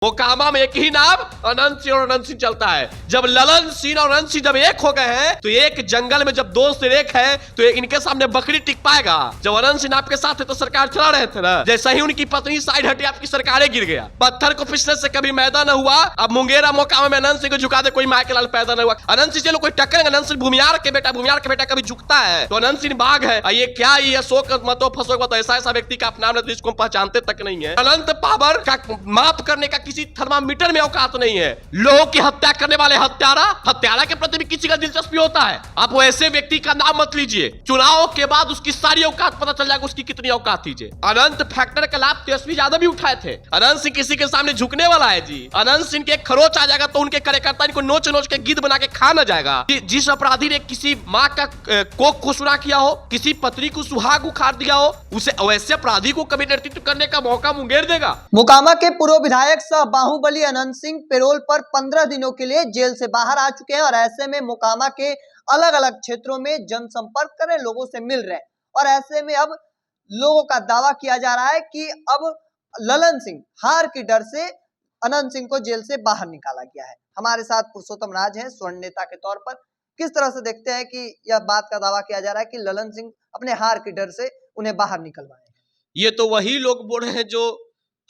मोकामा में एक ही नाम अनंत सिंह और अनंत सिंह चलता है। जब ललन सिंह और अनंत सिंह जब एक हो गए हैं तो एक जंगल में जब दो से एक है तो इनके सामने बकरी टिक पाएगा। जब अनंत सिंह आपके साथ थे तो सरकार चला रहे थे ना, जैसे ही उनकी पत्नी साइड हटी आपकी सरकारें गिर गया। पत्थर को पिसने से कभी मैदा न हुआ। अब मुंगेरा मोकामा में अनंत सिंह को झुका दे कोई माँ के लाल पैदा न हुआ। अनंत सिंह से लोग कोई टक्कर, अनंत सिंह भूमियार के बेटा कभी झुकता है तो अनंत सिंह बाघ है। ये क्या ये अशोक मतो फसोक मतो ऐसा व्यक्ति का अपना नाम जिसको पहचानते तक नहीं है। अनंत पावर का माप करने का किसी थर्मामीटर में औकात नहीं है। लोगों की हत्या करने वाले हत्यारा के प्रति भी किसी का दिलचस्पी होता है। आप वो ऐसे व्यक्ति का नाम मत लीजिए, चुनाव के बाद उसकी सारी औकात पता चल जाएगा उसकी कितनी औकात थी। अनंत फैक्टर का लाभ तेजस्वी यादव भी उठाए थे। अनंत सिंह किसी के सामने झुकने वाला है जी। अनंत सिंह के खरोच आ जाएगा तो उनके कार्यकर्ता इनको नोच नोच के गिद्ध बना के खा न जाएगा। जिस अपराधी ने किसी माँ का कोख को सुना किया हो, किसी पत्नी को सुहाग उखाड़ दिया हो, उसे वैसे अपराधी को कभी नेतृत्व करने का मौका मुंगेर देगा। मोकामा के पूर्व विधायक सह बाहुबली अनंत सिंह पैरोल पर 15 दिनों के लिए जेल से बाहर आ चुके हैं और ऐसे में मोकामा के अलग अलग क्षेत्रों में जनसंपर्क कर रहे, लोगों से मिल रहे हैं। और ऐसे में अब लोगों का दावा किया जा रहा है कि अब ललन सिंह हार की डर से अनंत सिंह को जेल से बाहर निकाला गया है। हमारे साथ पुरुषोत्तम राज हैं स्वर्ण नेता के तौर पर। किस तरह से देखते हैं कि यह बात का दावा किया जा रहा है कि ललन सिंह अपने हार की डर से उन्हें बाहर निकलवाए? ये तो वही लोग बोल रहे हैं जो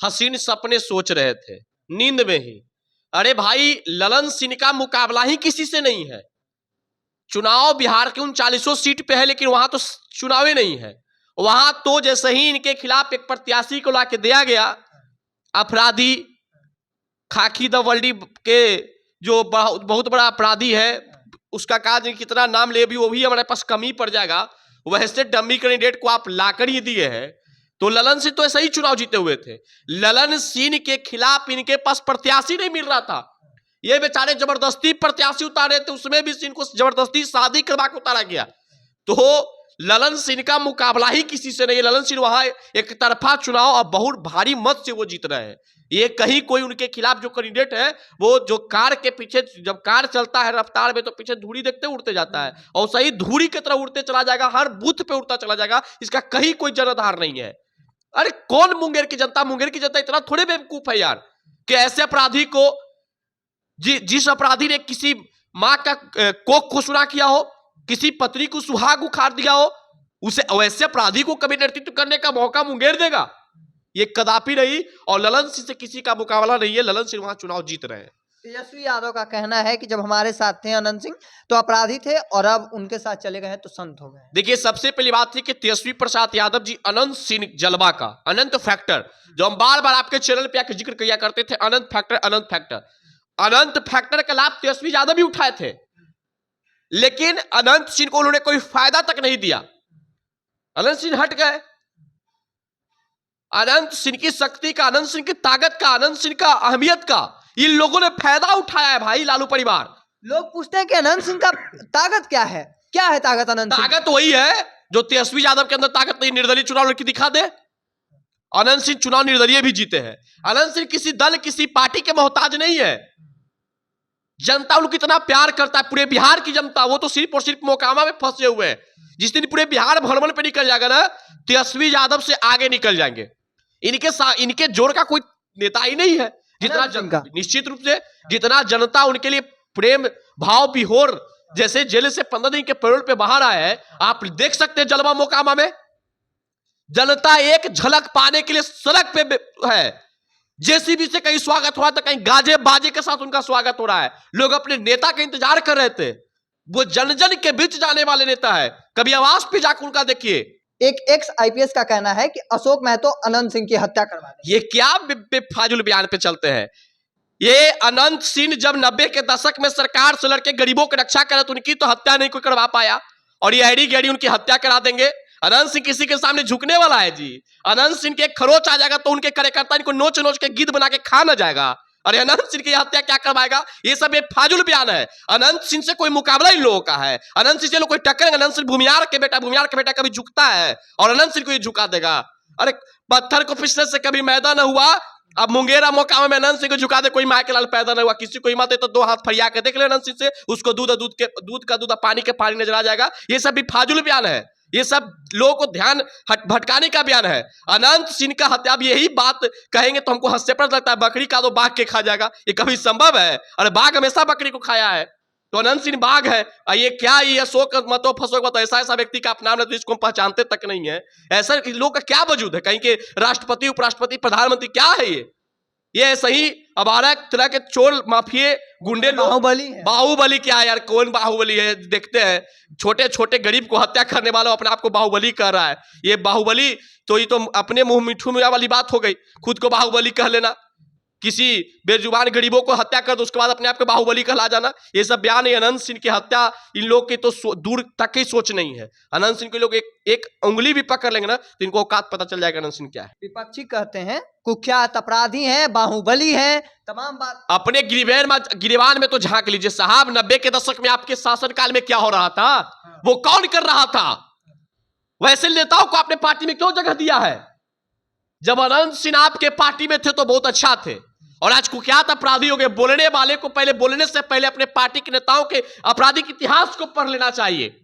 हसीन सपने सोच रहे थे नींद में ही। अरे भाई, ललन सिंह का मुकाबला ही किसी से नहीं है। चुनाव बिहार के 39 सीट पे है, लेकिन वहां तो चुनाव ही नहीं है। वहां तो जैसे ही इनके खिलाफ एक प्रत्याशी को लाके दिया गया, अपराधी खाकी द वर्ल्डी के जो बहुत बड़ा अपराधी है, उसका काज कितना नाम ले भी वो भी हमारे पास कमी पड़ जाएगा। वैसे डमी कैंडिडेट को आप लाकर ही दिए हैं। तो ललन सिंह तो ऐसा ही चुनाव जीते हुए थे। ललन सिंह के खिलाफ इनके पास प्रत्याशी नहीं मिल रहा था। ये बेचारे जबरदस्ती प्रत्याशी उतारे थे, उसमें भी सिंह को जबरदस्ती शादी करवा के उतारा गया। तो ललन सिंह का मुकाबला ही किसी से नहीं है। ललन सिंह वहां एक तरफा चुनाव और बहुत भारी मत से वो जीत रहे हैं। ये कहीं कोई उनके खिलाफ जो कैंडिडेट है, वो जो कार के पीछे, जब कार चलता है रफ्तार में तो पीछे धूड़ी देखते उड़ते जाता है, और सही धूड़ी की तरह उड़ते चला जाएगा, हर बूथ पे उड़ता चला जाएगा। इसका कहीं कोई जनाधार नहीं है। अरे कौन मुंगेर की जनता इतना थोड़े बेवकूफ है यार कि ऐसे अपराधी को, जिस अपराधी ने किसी माँ का कोख को सुना किया हो, किसी पत्नी को सुहाग उखाड़ दिया हो, उसे वैसे अपराधी को कभी नेतृत्व करने का मौका मुंगेर देगा? ये कदापि नहीं। और ललन सिंह से किसी का मुकाबला नहीं है। ललन सिंह वहां चुनाव जीत रहे हैं। तेजस्वी यादव का कहना है कि जब हमारे साथ थे अनंत सिंह तो अपराधी थे और अब उनके साथ चले गए हैं तो संत हो गए। देखिए, सबसे पहली बात थी कि तेजस्वी प्रसाद यादव जी अनंत सिंह जलवा का अनंत फैक्टर, जो हम बार बार आपके चैनल पे आकर जिक्र किया करते थे, अनंत फैक्टर का लाभ तेजस्वी यादव भी उठाए थे, लेकिन अनंत सिंह को उन्होंने कोई फायदा तक नहीं दिया। अनंत सिंह हट गए। अनंत सिंह की शक्ति का, अनंत सिंह की ताकत का, अनंत सिंह का अहमियत का इन लोगों ने फायदा उठाया है भाई। लालू परिवार लोग पूछते हैं कि अनंत सिंह का ताकत क्या है? क्या है ताकत अनंत सिंह? ताकत वही है जो तेजस्वी यादव के अंदर ताकत नहीं। निर्दलीय चुनाव लड़की दिखा दे। अनंत सिंह चुनाव निर्दलीय भी जीते हैं। अनंत सिंह किसी दल, किसी पार्टी के मोहताज नहीं है। जनता उनको कितना प्यार करता है, पूरे बिहार की जनता। वो तो सिर्फ और सिर्फ मोकामा में फंसे हुए हैं। जिस दिन पूरे बिहार भ्रमण पे निकल जाएगा ना, तेजस्वी यादव से आगे निकल जाएंगे। इनके जोड़ का कोई नेता ही नहीं है। जितना जनता, निश्चित रूप से जितना जनता उनके लिए प्रेम भाव विहोर, जैसे जेल से 15 दिन के पैरोल पे बाहर आए हैं, आप देख सकते हैं जलवा मोकामा में। जनता एक झलक पाने के लिए सड़क पे है। जेसीबी से कहीं स्वागत हुआ तो कहीं गाजे बाजे के साथ उनका स्वागत हो रहा है। लोग अपने नेता का इंतजार कर रहे थे। वो जन जन के बीच जाने वाले नेता है। कभी आवाज पे जाकर उनका देखिए। एक एक्स आईपीएस का कहना है कि अशोक महतो अनंत सिंह की हत्या करवा दें। ये क्या बेफाजुल बयान पे चलते हैं? ये अनंत सिंह जब 90 के दशक में सरकार से लड़के गरीबों की रक्षा करे तो उनकी तो हत्या नहीं कोई करवा पाया, और ये एडी गेडी उनकी हत्या करा देंगे। अनंत सिंह किसी के सामने झुकने वाला है जी। अनंत सिंह के खरोच आ जाएगा तो उनके कार्यकर्ता इनको नोच नोच के गिद्ध बना के खा न जाएगा। अरे अनंत सिंह की हत्या क्या करवाएगा? ये सब एक फाजुल बयान है। अनंत सिंह से कोई मुकाबला इन लोगों का है। अनंत सिंह से लोग कोई टक्कर, अनंत सिंह भूमियार के बेटा कभी झुकता है और अनंत सिंह को ये झुका देगा। अरे पत्थर को पिसने से कभी मैदा न हुआ। अब मुंगेरा मोकामा में अनंत सिंह को झुका दे कोई माँ के लाल पैदा न हुआ। किसी को हिम्मत है तो 2 हाथ फरिया के देख ले अनंत सिंह से, उसको दूध का दूध पानी के पानी नजर आ जाएगा। ये सब भी फाजुल बयान है। ये सब लोगों को ध्यान भटकाने का बयान है। अनंत सिंह का हत्या, अब यही बात कहेंगे तो हमको हास्यास्पद लगता है, बकरी का तो बाघ के खा जाएगा, ये कभी संभव है? अरे बाघ हमेशा बकरी को खाया है, तो अनंत सिंह बाघ है। ये क्या, ये अशोक मतो फसोक मतो, ऐसा व्यक्ति का अपना नाम जिसको हम पहचानते तक नहीं है, ऐसा लोग का क्या वजूद है? कहीं के राष्ट्रपति, उपराष्ट्रपति, प्रधानमंत्री क्या है ये ऐसा ही अबारा तरह के चोर माफिए गुंडे लोग। बाहुबली क्या है यार? कौन बाहुबली है? देखते हैं छोटे छोटे गरीब को हत्या करने वाला अपने आप को बाहुबली कह रहा है। ये बाहुबली तो ये तो अपने मुंह मिठू में वाली बात हो गई, खुद को बाहुबली कह लेना। किसी बेजुबान गरीबों को हत्या कर दो, उसके बाद अपने आप को बाहुबली कहला जाना। ये सब बयान है। अनंत सिंह की हत्या, इन लोग की तो दूर तक की सोच नहीं है। अनंत सिंह के लोग एक उंगली भी पकड़ लेंगे ना तो इनको औकात पता चल जाएगा अनंत सिंह क्या है। विपक्षी कहते हैं कुख्यात अपराधी हैं, बाहुबली हैं, तमाम बात। अपने गिरिवान में तो झांक लीजिए साहब। 90 के दशक में आपके शासनकाल में क्या हो रहा था, वो कौन कर रहा था? वैसे नेताओं को आपने पार्टी में क्यों जगह दिया है? जब अनंत सिंह आपके पार्टी में थे तो बहुत अच्छा थे, और आज कुख्यात अपराधी हो गए। बोलने वाले को पहले बोलने से पहले अपने पार्टी के नेताओं के आपराधिक इतिहास को पढ़ लेना चाहिए।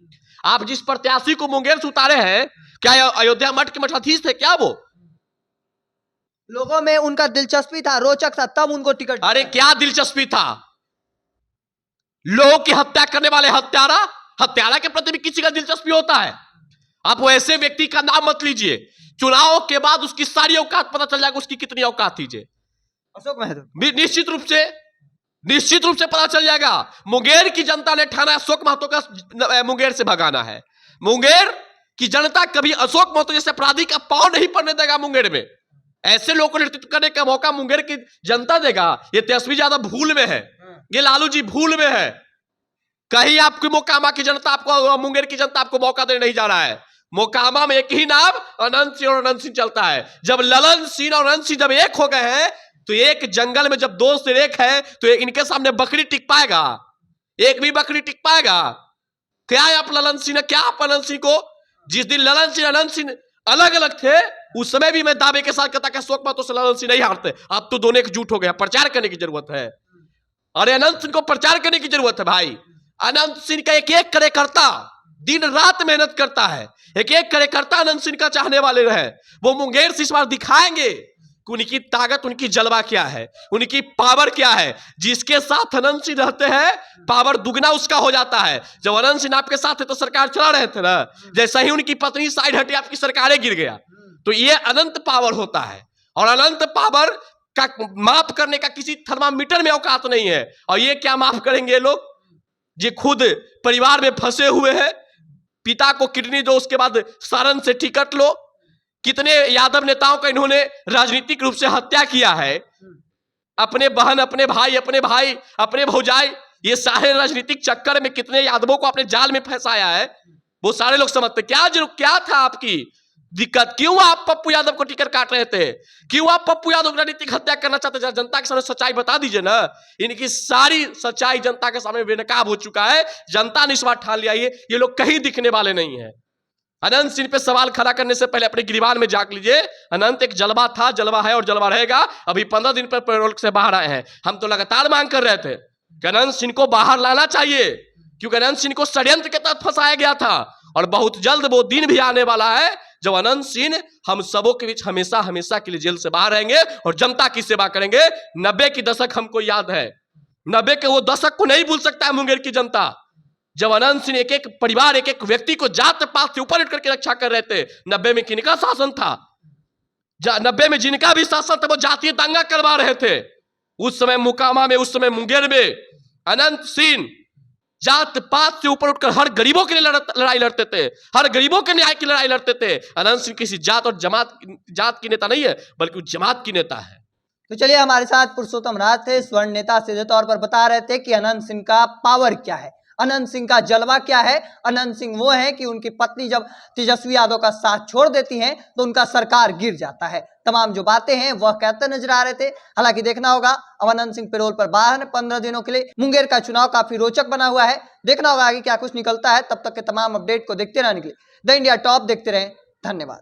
आप जिस प्रत्याशी को मुंगेर से उतारे हैं, क्या अयोध्या मठ के मठाधीश थे क्या? वो लोगों में उनका दिलचस्पी था, रोचक था, तब उनको टिकट। अरे क्या दिलचस्पी था? लोगों की हत्या करने वाले हत्यारा के प्रति भी किसी का दिलचस्पी होता है? आप वैसे व्यक्ति का नाम मत लीजिए। चुनाव के बाद उसकी सारी औकात पता चल जाएगा, उसकी कितनी औकात थी। अशोक महतो निश्चित रूप से पता चल जाएगा। मुंगेर की जनता ने ठाना अशोक महतो का मुंगेर से भगाना है। मुंगेर की जनता कभी अशोक महतो जैसे अपराधी का पांव नहीं पड़ने देगा मुंगेर में। ऐसे लोगों को नेतृत्व करने का मौका मुंगेर की जनता देगा। ये तेजस्वी यादव भूल में है, ये लालू जी भूल में है। कहीं आपकी मोकामा की जनता आपको, मुंगेर की जनता आपको मौका देने नहीं जा रहा है। मोकामा में एक ही नाम अनंत सिंह और अनंत सिंह चलता है। जब ललन सिंह और अनंत सिंह जब एक हो गए हैं तो एक जंगल में जब दो से एक है तो इनके सामने बकरी टिक पाएगा? एक भी बकरी टिक पाएगा? क्या है आप ललन सिंह, क्या आप अनंत सिंह को? जिस दिन ललन सिंह अनंत सिंह अलग अलग थे उस समय भी मैं दावे के साथ कहता कि अशोक महतो से ललन सिंह नहीं हारते। अब तो दोनों एकजुट हो गया, प्रचार करने की जरूरत है। अरे अनंत सिंह को प्रचार करने की जरूरत है भाई। अनंत सिंह का एक एक कार्यकर्ता दिन रात मेहनत करता है, एक एक कार्यकर्ता अनंत सिंह का चाहने वाले रहे। वो मुंगेर से इस बार दिखाएंगे कि उनकी ताकत, उनकी जलवा क्या है, उनकी पावर क्या है। जिसके साथ अनंत सिंह रहते हैं पावर दुगना उसका हो जाता है। जब अनंत सिंह आपके साथ है तो सरकार चला रहे थे ना, जैसा ही उनकी पत्नी साइड हटी आपकी सरकारें गिर गया। तो ये अनंत पावर होता है, और अनंत पावर का माप करने का किसी थर्मामीटर में औकात नहीं है। और ये क्या माफ करेंगे लोग जो खुद परिवार में फंसे हुए हैं? पिता को किडनी दो, उसके बाद सारण से टिकट लो। कितने यादव नेताओं का इन्होंने राजनीतिक रूप से हत्या किया है। अपने बहन, अपने भाई, अपने भौजाई, ये सारे राजनीतिक चक्कर में कितने यादवों को अपने जाल में फंसाया है। वो सारे लोग समझते क्या था आपकी दिक्कत? क्यों आप पप्पू यादव को टिकट काट रहे थे? क्यों आप पप्पू यादव की राजनीतिक हत्या करना चाहते थे? जनता के सामने सच्चाई बता दीजिए ना। इनकी सारी सच्चाई जनता के सामने बेनकाब हो चुका है। जनता ने इस बार ठान लिया ये लोग कहीं दिखने वाले नहीं है। अनंत सिंह पे सवाल खड़ा करने से पहले अपने गिरिबान में झांक लीजिए। अनंत एक जलवा था, जलवा है और जलवा रहेगा। अभी 15 दिन पर पैरोल से बाहर आए हैं। हम तो लगातार मांग कर रहे थे कि अनंत सिंह को बाहर लाना चाहिए, क्योंकि अनंत सिंह को षड्यंत्र के तहत फंसाया गया था। और बहुत जल्द वो दिन भी आने वाला है जब अनंत सिंह हम सबों के बीच हमेशा हमेशा के लिए जेल से बाहर रहेंगे और जनता की सेवा करेंगे। 90 की दशक हमको याद है, 90 के वो दशक को नहीं भूल सकता है मुंगेर की जनता। जब अनंत सिंह एक एक परिवार, एक एक व्यक्ति को जात पात से ऊपर उठ करके रक्षा कर रहे थे। 90 में किनका शासन था? 90 में जिनका भी शासन था वो जातीय दंगा करवा रहे थे। उस समय मुकामा में, उस समय मुंगेर में अनंत सिंह जात पात से ऊपर उठकर हर गरीबों के लिए लड़ाई लड़ते थे, हर गरीबों के न्याय की लड़ाई लड़ते थे। अनंत सिंह किसी जात और जात की नेता नहीं है, बल्कि जमात की नेता है। तो चलिए, हमारे साथ पुरुषोत्तम राज थे, स्वर्ण नेता, सीधे तौर पर बता रहे थे कि अनंत सिंह का पावर क्या है, अनंत सिंह का जलवा क्या है। अनंत सिंह वो है कि उनकी पत्नी जब तेजस्वी यादव का साथ छोड़ देती हैं तो उनका सरकार गिर जाता है। तमाम जो बातें हैं वह कहते नजर आ रहे थे। हालांकि देखना होगा, अब अनंत सिंह पैरोल पर बाहर 15 दिनों के लिए। मुंगेर का चुनाव काफी रोचक बना हुआ है, देखना होगा आगे क्या कुछ निकलता है। तब तक के तमाम अपडेट को देखते रहने के लिए द इंडिया टॉप देखते रहें। धन्यवाद।